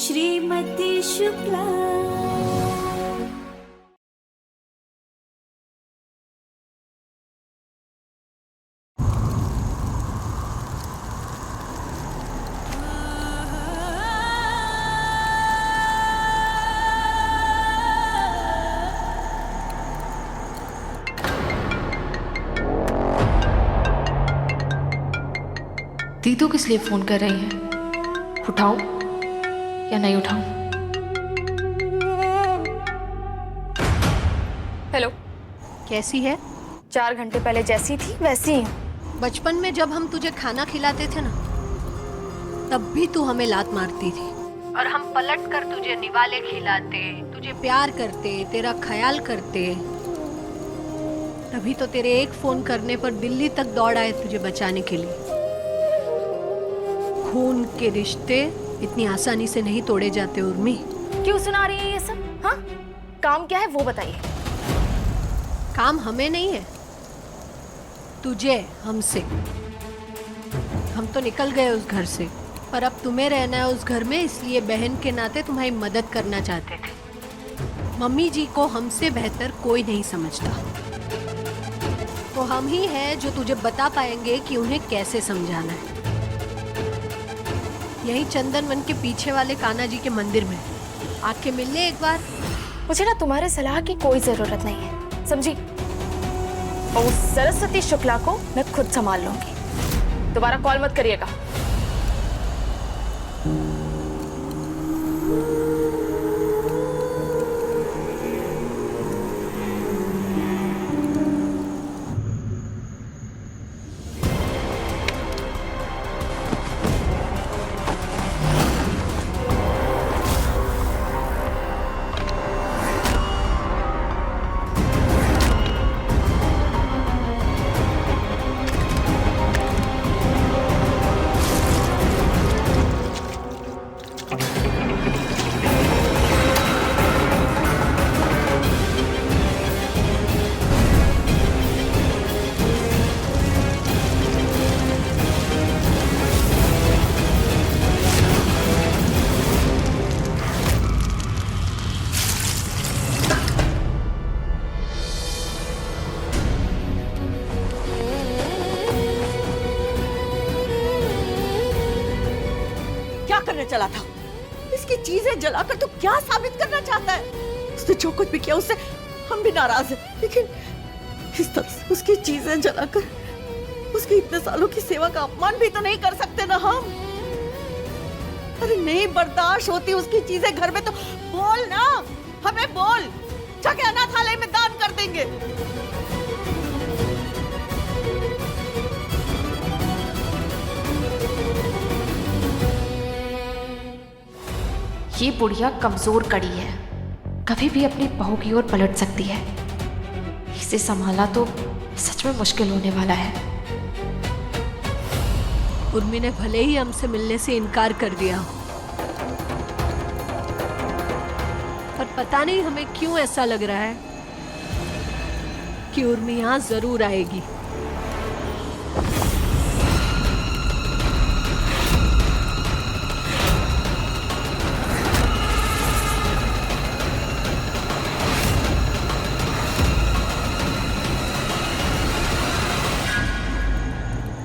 श्रीमती शुक्ला। दीदू किस लिए फोन कर रही है? उठाऊं या नहीं उठाऊं? हेलो, कैसी है? 4 घंटे पहले जैसी थी वैसी ही हूँ। बचपन में जब हम तुझे खाना खिलाते थे ना, तब भी तू हमें लात मारती थी और हम पलट कर तुझे निवाले खिलाते, तुझे प्यार करते, तेरा ख्याल करते। तभी तो तेरे एक फोन करने पर दिल्ली तक दौड़ आए तुझे बचाने के लिए। खून के रिश्ते इतनी आसानी से नहीं तोड़े जाते उर्मी। क्यों सुना रही है ये सब? हाँ, काम क्या है वो बताइए। काम हमें नहीं है, तुझे हमसे। हम तो निकल गए उस घर से, पर अब तुम्हें रहना है उस घर में, इसलिए बहन के नाते तुम्हारी मदद करना चाहते थे। मम्मी जी को हमसे बेहतर कोई नहीं समझता, तो हम ही हैं जो तुझे बता पाएंगे कि उन्हें कैसे समझाना है। यही चंदन वन के पीछे वाले कान्हा जी के मंदिर में आके मिल ले एक बार। मुझे ना तुम्हारे सलाह की कोई जरूरत नहीं है, समझी? और उस सरस्वती शुक्ला को मैं खुद संभाल लूंगी। दोबारा कॉल मत करिएगा। करने चला था? इसकी चीजें जलाकर तू क्या साबित करना चाहता है? उसने जो कुछ भी किया उससे हम भी नाराज हैं, लेकिन इस तरह से उसकी चीजें जलाकर उसकी इतने सालों की सेवा का अपमान भी तो नहीं कर सकते ना हम। अरे नहीं बर्दाश्त होती उसकी चीजें घर में तो बोल ना, हमें बोल, जाके अनाथालय में दान कर देंगे। ये बुढ़िया कमजोर कड़ी है, कभी भी अपनी बहू की ओर पलट सकती है। इसे संभालना तो सच में मुश्किल होने वाला है। उर्मी ने भले ही हमसे मिलने से इनकार कर दिया, पर पता नहीं हमें क्यों ऐसा लग रहा है कि उर्मी यहाँ जरूर आएगी।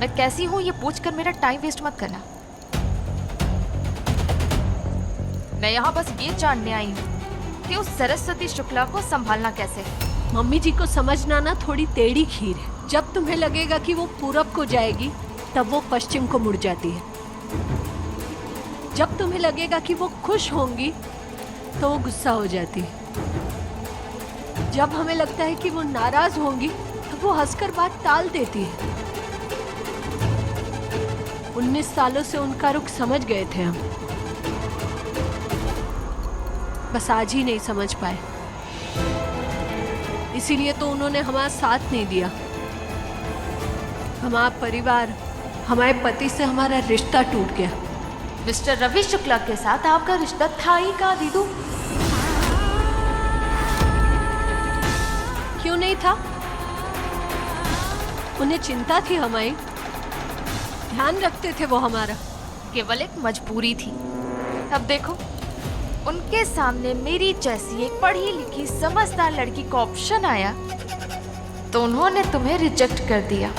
मैं कैसी हूं ये पूछकर मेरा टाइम वेस्ट मत करना। मैं यहाँ बस ये जानने आई हूँ कि उस सरस्वती शुक्ला को संभालना कैसे। मम्मी जी को समझना ना थोड़ी टेढ़ी खीर है। जब तुम्हें लगेगा कि वो पूरब को जाएगी, तब वो पश्चिम को मुड़ जाती है। जब तुम्हें लगेगा कि वो खुश होंगी, तो वो गुस्सा हो जाती है। जब हमें लगता है कि वो नाराज होंगी, तो वो हंसकर बात टाल देती है। 19 सालों से उनका रुख समझ गए थे हम, बस आज ही नहीं समझ पाए। इसीलिए तो उन्होंने हमारा साथ नहीं दिया। हमारा परिवार, हमारे पति से हमारा रिश्ता टूट गया। मिस्टर रवि शुक्ला के साथ आपका रिश्ता था ही का दीदू? क्यों नहीं था? उन्हें चिंता थी हमारी, ध्यान रखते थे वो हमारा। केवल एक मजबूरी थी। अब देखो उनके सामने मेरी जैसी एक पढ़ी लिखी समझदार लड़की का ऑप्शन आया तो उन्होंने तुम्हें रिजेक्ट कर दिया।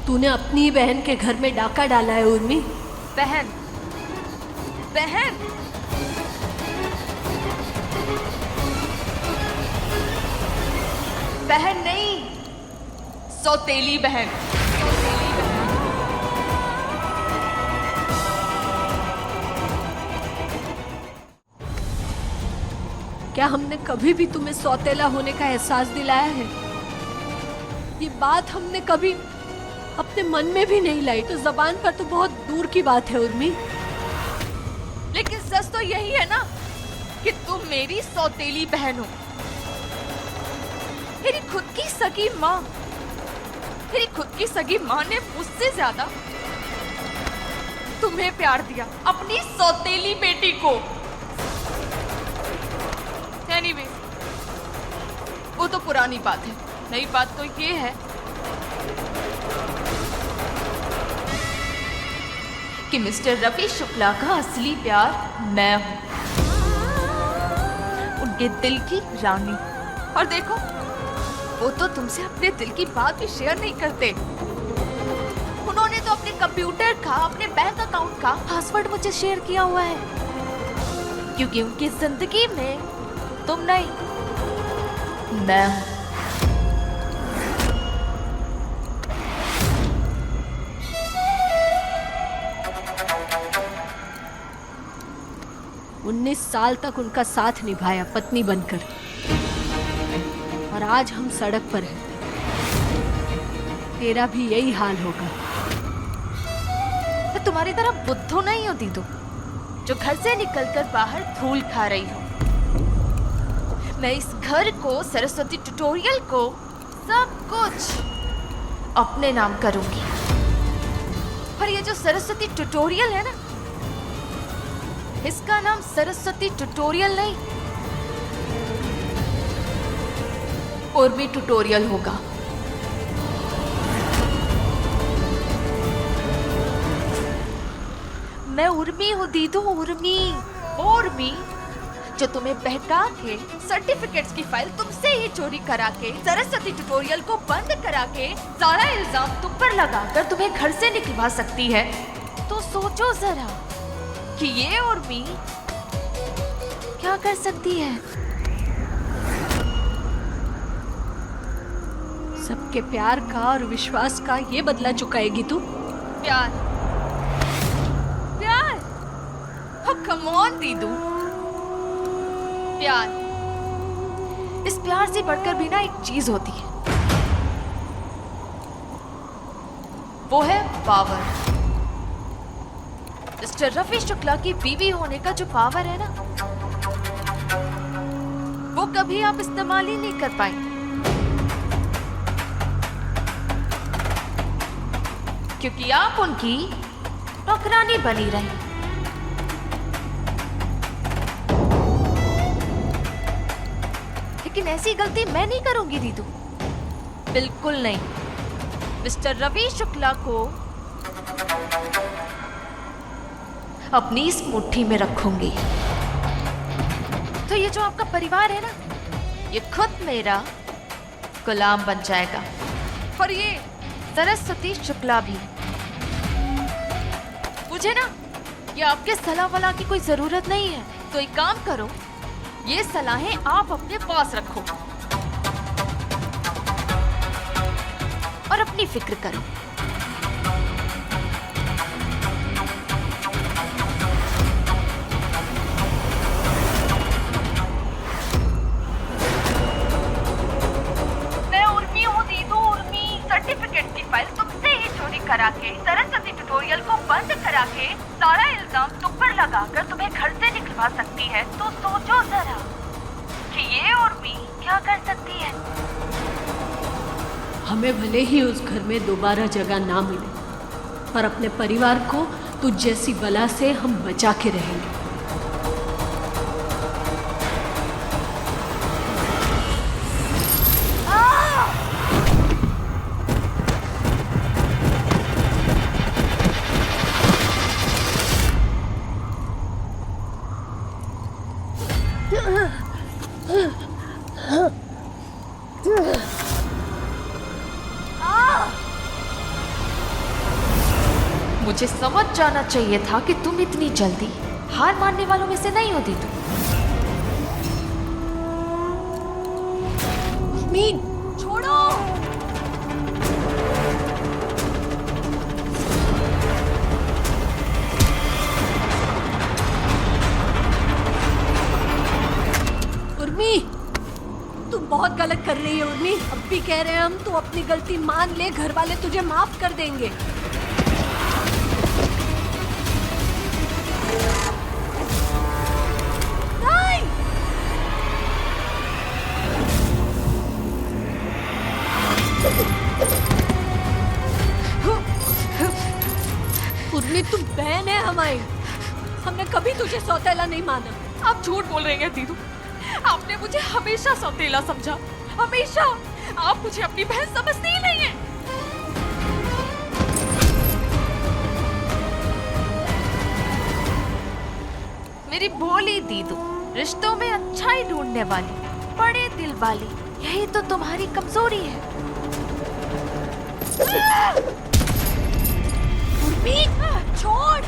तूने अपनी ही बहन के घर में डाका डाला है उर्मी। बहन, बहन, बहन नहीं, सौतेली बहन। क्या हमने कभी भी तुम्हें सौतेला होने का एहसास दिलाया है? ये बात हमने कभी अपने मन में भी नहीं लाई, तो जबान पर तो बहुत दूर की बात है उर्मी। लेकिन सच तो यही है ना कि तुम मेरी सौतेली बहन हो। मेरी खुद की सगी माँ, मेरी खुद की सगी माँ ने मुझसे ज्यादा तुम्हें प्यार दिया, अपनी सौतेली बेटी को। एनीवे, वो तो पुरानी बात है। नई बात तो ये है कि मिस्टर रवि शुक्ला का असली प्यार मैं हूं, उनके दिल की रानी। और देखो, वो तो तुमसे अपने दिल की बात भी शेयर नहीं करते। उन्होंने तो अपने कंप्यूटर का, अपने बैंक अकाउंट का पासवर्ड मुझे शेयर किया हुआ है, क्योंकि उनकी जिंदगी में तुम नहीं, मैं हूं। 19 साल तक उनका साथ निभाया पत्नी बनकर, और आज हम सड़क पर हैं। तेरा भी यही हाल होगा। मैं तुम्हारी तरह बुद्धू नहीं हूँ दीदू, जो घर से निकलकर बाहर धूल खा रही हूँ। मैं इस घर को, सरस्वती ट्यूटोरियल को, सब कुछ अपने नाम करूंगी। और ये जो सरस्वती ट्यूटोरियल है ना, इसका नाम सरस्वती ट्यूटोरियल नहीं, उर्मी ट्यूटोरियल होगा। मैं उर्मी हूँ दीदू, उर्मी। उर्मी जो तुम्हें बहका के सर्टिफिकेट्स की फाइल तुमसे ही चोरी करा के, सरस्वती ट्यूटोरियल को बंद करा के, सारा इल्जाम तुम पर लगाकर तुम्हें घर से निकलवा सकती है। तो सोचो जरा कि ये उर्मी क्या कर सकती है। सबके प्यार का और विश्वास का ये बदला चुकाएगी तू? प्यार, प्यार, oh, come on दीदू, प्यार। इस प्यार से बढ़कर भी ना एक चीज होती है, वो है पावर। मिस्टर रवि शुक्ला की बीवी होने का जो पावर है ना, वो कभी आप इस्तेमाल ही नहीं कर पाए, क्योंकि आप उनकी नौकरानी बनी रही। लेकिन ऐसी गलती मैं नहीं करूंगी दीदू, बिल्कुल नहीं। मिस्टर रवि शुक्ला को अपनी इस मुट्ठी में रखूंगी, तो ये जो आपका परिवार है ना, ये खुद मेरा गुलाम बन जाएगा। और ये सरस्वती शुक्ला भी। मुझे ना ये आपके सलाह वलाह की कोई जरूरत नहीं है। तो एक काम करो, ये सलाहें आप अपने पास रखो और अपनी फिक्र करो। मैं उर्मी हूँ दीदू, उर्मी। सर्टिफिकेट की फाइल तुमसे ही चोरी करा के, सरस्वती ट्यूटोरियल को बंद करा के, सारा इल्जाम तुम पर लगाकर तुम्हें घर से निकलवा सकती है। तो सोचो जरा कि ये उर्मी क्या कर सकती है। हमें भले ही उस घर में दोबारा जगह ना मिले, पर अपने परिवार को तुझ जैसी बला से हम बचा के रहेंगे। मुझे समझ जाना चाहिए था कि तुम इतनी जल्दी हार मानने वालों में से नहीं होती। तुम मीन छोड़ो। उर्मी, तुम बहुत गलत कर रही है उर्मी। अब भी कह रहे हैं हम, तू अपनी गलती मान ले, घर वाले तुझे माफ कर देंगे। नहीं! उर्मी, तू बहन है हमारी। हमने कभी तुझे सौतेला नहीं माना। आप झूठ बोल रही हैं दीदू। आपने मुझे हमेशा सौतेला समझा, हमेशा। आप मुझे अपनी बहन समझती ही नहीं है। मेरी भोली दीदू, रिश्तों में अच्छाई ढूंढने वाली, बड़े दिल वाली, यही तो तुम्हारी कमजोरी है। उर्मी, छोड़।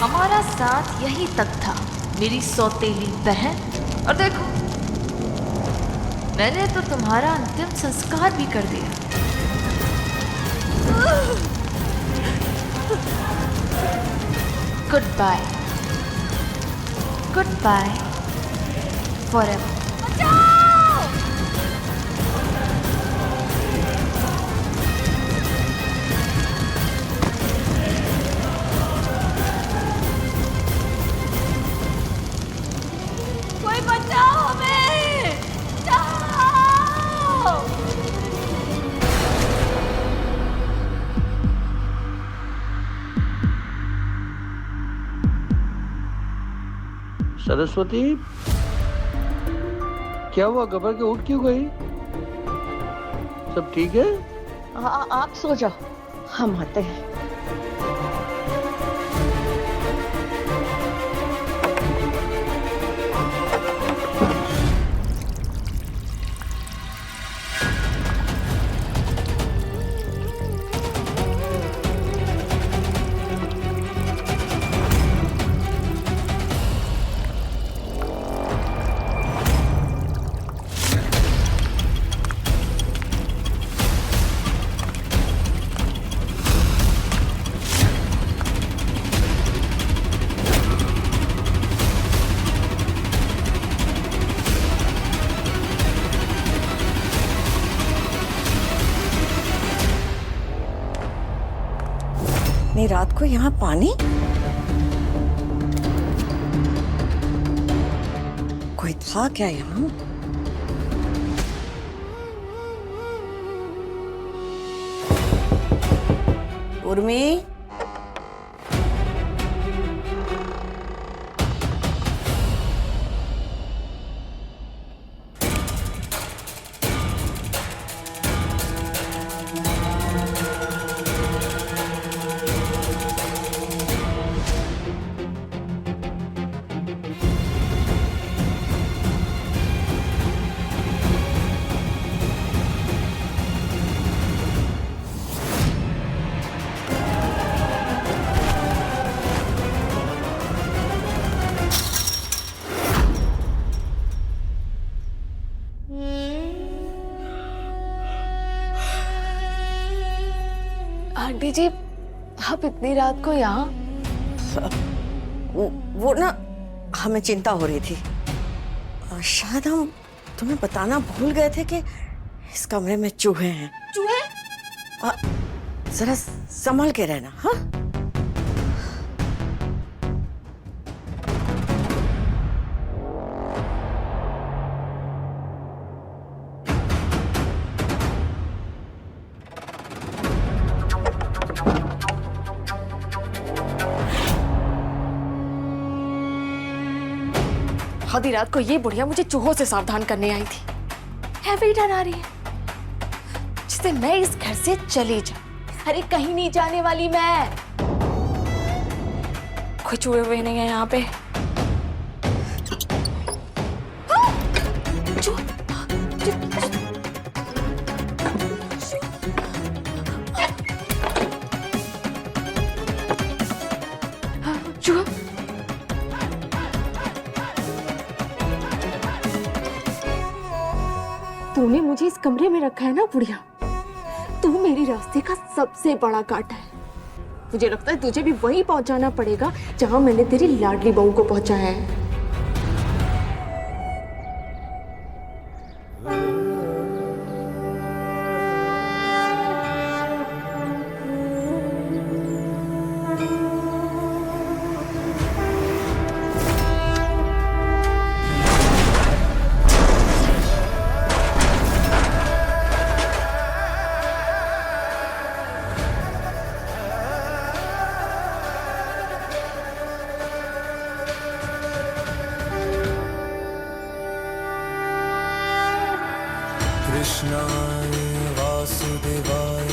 हमारा साथ यहीं तक था मेरी सौतेली बहन। और देखो, मैंने तो तुम्हारा अंतिम संस्कार भी कर दिया। Goodbye, goodbye forever. कोई बचाओ हमें! बचाओ! सरस्वती, क्या हुआ? घबरा के उठ क्यों गई? सब ठीक है? आप सो जाओ, हम आते हैं। रात को यहाँ पानी? कोई था क्या यहाँ? उर्मी, आंटी जी, आप इतनी रात को यहाँ? वो ना हमें चिंता हो रही थी। शायद हम तुम्हें बताना भूल गए थे कि इस कमरे में चूहे हैं। चूहे? जरा संभल के रहना, हाँ? आधी रात को ये बुढ़िया मुझे चूहों से सावधान करने आई थी। है भी डरा रही है जिससे मैं इस घर से चली जाऊं। अरे कहीं नहीं जाने वाली मैं। कोई चूहे हुए नहीं है यहाँ पे। चूहा तूने मुझे इस कमरे में रखा है ना बुढ़िया, तू मेरे रास्ते का सबसे बड़ा कांटा है। मुझे लगता है तुझे भी वहीं पहुंचाना पड़ेगा जहां मैंने तेरी लाडली बहू को पहुंचाया है। कृष्णाय वासुदेवाय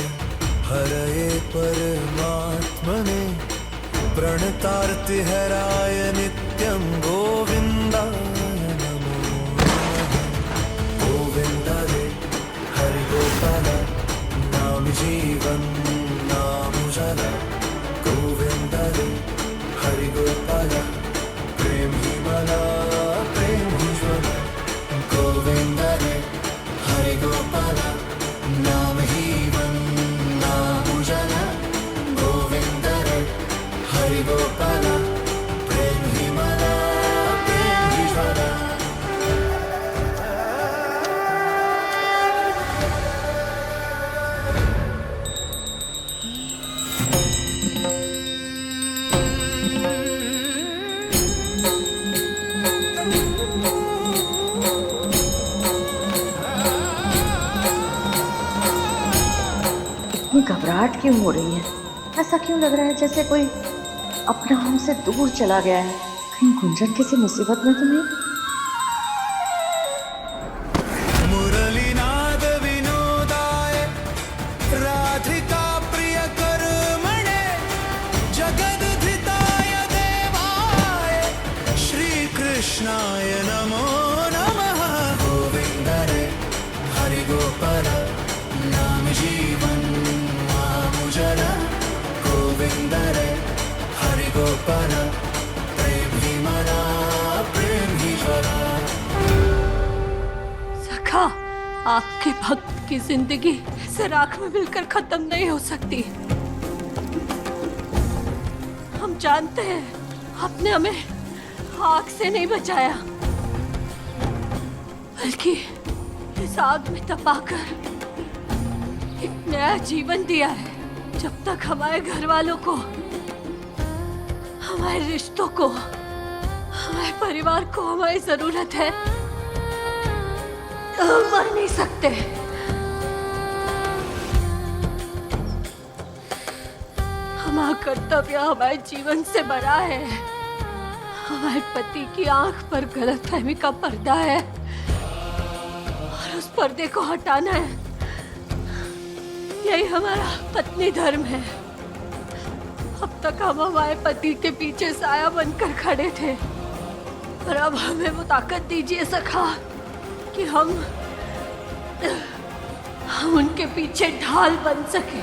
हरये परमात्मने प्रणतार्तिहराय नित्यं गोविन्दाय नमो नमः। गोविन्दाय हरि गोपाल नाम जीवन नाम उजाला। गोविन्दाय हरि गोपाल प्रेम ही मला प्रेम ही ज्वाला। गोविन्दाय हरि गोपाल नाम जीवन नाम उजाला। गोविंद रे हरि गोपाल प्रेम ही मला प्रेम ही ज्वाला। इतनी घबराहट क्यों हो रही है? ऐसा क्यों लग रहा है जैसे कोई अपना हमसे दूर चला गया है? कहीं गुंजन किसी मुसीबत में तो नहीं? मुरलीनाद विनोदाय राधिका प्रिय कर्मणे जगदधिताय देवाय श्री कृष्णाय नमो नमः। गोविंद रे हरि गोपाल नाम जीवन नाम उजाला। गोविंद रे हरि गोपाल प्रेम ही मला प्रेम ही ज्वाला। सखा, आपके भक्त की जिंदगी ऐसे राख में मिलकर खत्म नहीं हो सकती। हम जानते हैं आपने हमें आग से नहीं बचाया, बल्कि इस आग में तपाकर एक नया जीवन दिया है। जब तक हमारे घर वालों को हमारे रिश्तों को, हमारे परिवार को हमारी जरूरत है। हम मर नहीं सकते। हमारा कर्तव्य हमारे जीवन से बड़ा है। हमारे पति की आंख पर गलतफहमी का पर्दा है और उस पर्दे को हटाना है। यही हमारा पत्नी धर्म है। अब तक हम हमारे पति के पीछे साया बनकर खड़े थे, पर अब हमें वो ताकत दीजिए सखा कि हम उनके पीछे ढाल बन सके।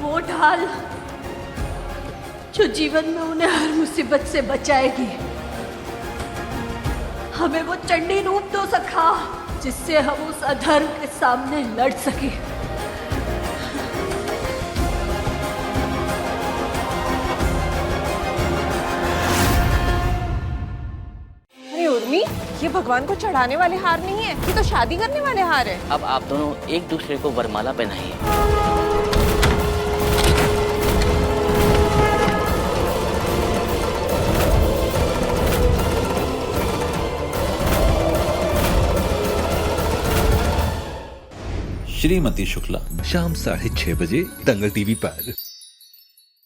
वो ढाल जो जीवन में उन्हें हर मुसीबत से बचाएगी। हमें वो चंडी रूप दो सखा, जिससे हम उस अधर्म के सामने लड़ सके। अरे उर्मी, ये भगवान को चढ़ाने वाले हार नहीं है, ये तो शादी करने वाले हार है। अब आप दोनों एक दूसरे को वरमाला पहनाइए। श्रीमती शुक्ला, शाम 6:30 बजे दंगल टीवी पर।